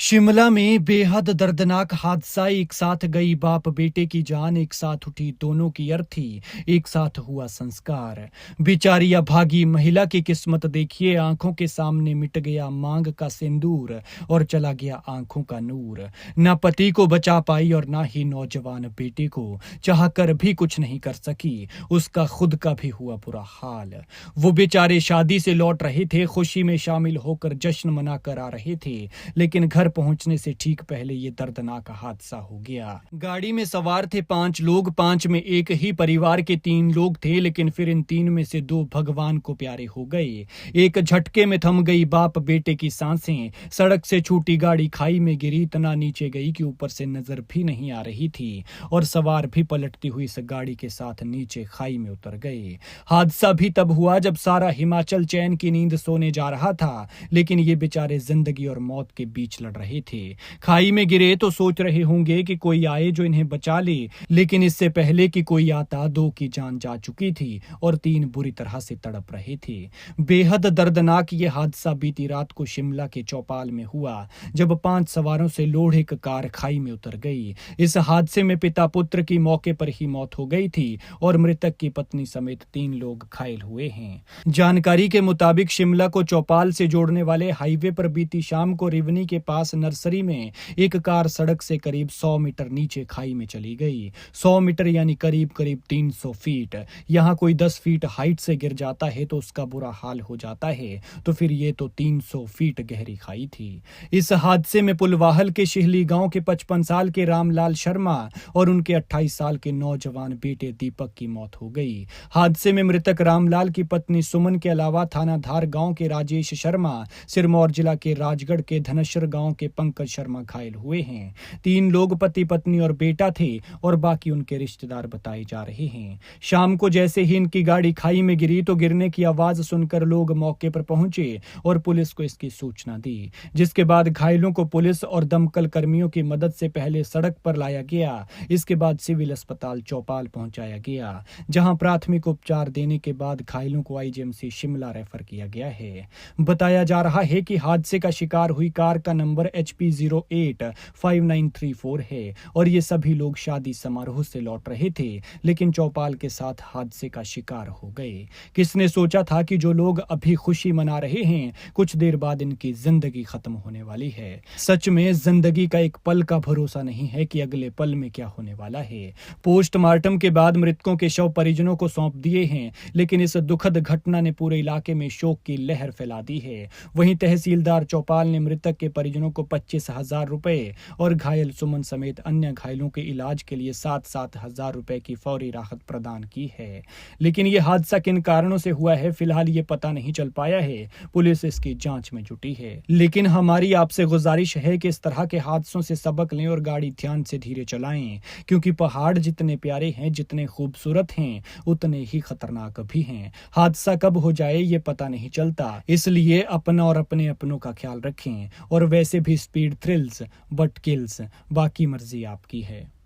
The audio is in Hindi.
शिमला में बेहद दर्दनाक हादसा। एक साथ गई बाप बेटे की जान, एक साथ उठी दोनों की अर्थी, एक साथ हुआ संस्कार। बेचारी अभागी महिला की किस्मत देखिए, आंखों के सामने मिट गया मांग का सिंदूर और चला गया आंखों का नूर। न पति को बचा पाई और ना ही नौजवान बेटे को, चाहकर भी कुछ नहीं कर सकी, उसका खुद का भी हुआ बुरा हाल। वो बेचारे शादी से लौट रहे थे, खुशी में शामिल होकर जश्न मनाकर आ रहे थे, लेकिन घर पहुंचने से ठीक पहले ये दर्दनाक हादसा हो गया। गाड़ी में सवार थे 5 लोग, 5 में एक ही परिवार के 3 लोग थे, लेकिन फिर इन 3 में से 2 भगवान को प्यारे हो गए। एक झटके में थम गई बाप बेटे की सांसें, सड़क से छूटी गाड़ी खाई में गिरी, इतना नीचे गई कि ऊपर से नजर भी नहीं आ रही थी और सवार भी पलटती हुई इस गाड़ी के साथ नीचे खाई में उतर गए। हादसा भी तब हुआ जब सारा हिमाचल चैन की नींद सोने जा रहा था, लेकिन ये बेचारे जिंदगी और मौत के बीच लड़ रहे थे। खाई में गिरे तो सोच रहे होंगे कि कोई आए जो इन्हें बचा ले, लेकिन इससे पहले कि कोई आता 2 की जान जा चुकी थी और 3 बुरी तरह से तड़प रहे थे। बेहद दर्दनाक ये हादसा बीती रात को शिमला के चौपाल में हुआ, जब 5 सवारों से लोड एक कार खाई में उतर गई। इस हादसे में पिता पुत्र की मौके पर ही मौत हो गई थी और मृतक की पत्नी समेत 3 लोग घायल हुए हैं। जानकारी के मुताबिक शिमला को चौपाल से जोड़ने वाले हाईवे पर बीती शाम को रिवनी के पास नर्सरी में एक कार सड़क से करीब 100 मीटर नीचे खाई में चली गई। 100 मीटर यानी करीब 300 फीट। यहाँ कोई 10 फीट हाइट से गिर जाता है तो उसका बुरा हाल हो जाता है, तो फिर ये तो 300 फीट गहरी खाई थी। इस हादसे में पुलवाहल के शिहली गांव के 55 साल के रामलाल शर्मा और उनके 28 साल के नौजवान बेटे दीपक की मौत हो गई। हादसे में मृतक रामलाल की पत्नी सुमन के अलावा थानाधार गांव के राजेश शर्मा, सिरमौर जिला के राजगढ़ के धनश्वर गांव के पंकज शर्मा घायल हुए हैं। 3 लोग पति पत्नी और बेटा थे और बाकी उनके रिश्तेदार बताए जा रहे हैं। शाम को जैसे ही इनकी गाड़ी खाई में गिरी तो गिरने की आवाज सुनकर लोग मौके पर पहुंचे और पुलिस को इसकी सूचना दी, जिसके बाद घायलों को पुलिस और दमकल कर्मियों की मदद से पहले सड़क पर लाया गया। इसके बाद सिविल अस्पताल चौपाल पहुंचाया गया, जहां प्राथमिक उपचार देने के बाद घायलों को आईजीएमसी शिमला रेफर किया गया है। बताया जा रहा है कि हादसे का शिकार हुई कार का नंबर HP 085934 है और ये सभी लोग शादी समारोह से लौट रहे थे, लेकिन चौपाल के साथ हादसे का शिकार हो गए। किसने सोचा था कि जो लोग अभी खुशी मना रहे हैं, कुछ देर बाद इनकी जिंदगी खत्म होने वाली है। सच में जिंदगी का एक पल का भरोसा नहीं है कि अगले पल में क्या होने वाला है। पोस्टमार्टम के बाद मृतकों के शव परिजनों को सौंप दिए हैं, लेकिन इस दुखद घटना ने पूरे इलाके में शोक की लहर फैला दी है। वहीं तहसीलदार चौपाल ने मृतक के परिजनों को 25,000 रुपए और घायल सुमन समेत अन्य घायलों के इलाज के लिए 7-7 हजार रुपए की फौरी राहत प्रदान की है। लेकिन यह हादसा किन कारणों से हुआ है, फिलहाल ये पता नहीं चल पाया है। पुलिस इसकी जांच में जुटी है, लेकिन हमारी आपसे गुजारिश है कि इस तरह के हादसों से सबक लें और गाड़ी ध्यान से धीरे चलाएं, क्योंकि पहाड़ जितने प्यारे हैं, जितने खूबसूरत हैं, उतने ही खतरनाक भी हैं। हादसा कब हो जाए ये पता नहीं चलता, इसलिए अपना और अपने अपनों का ख्याल रखें। और वैसे भी स्पीड थ्रिल्स बट किल्स, बाकी मर्जी आपकी है।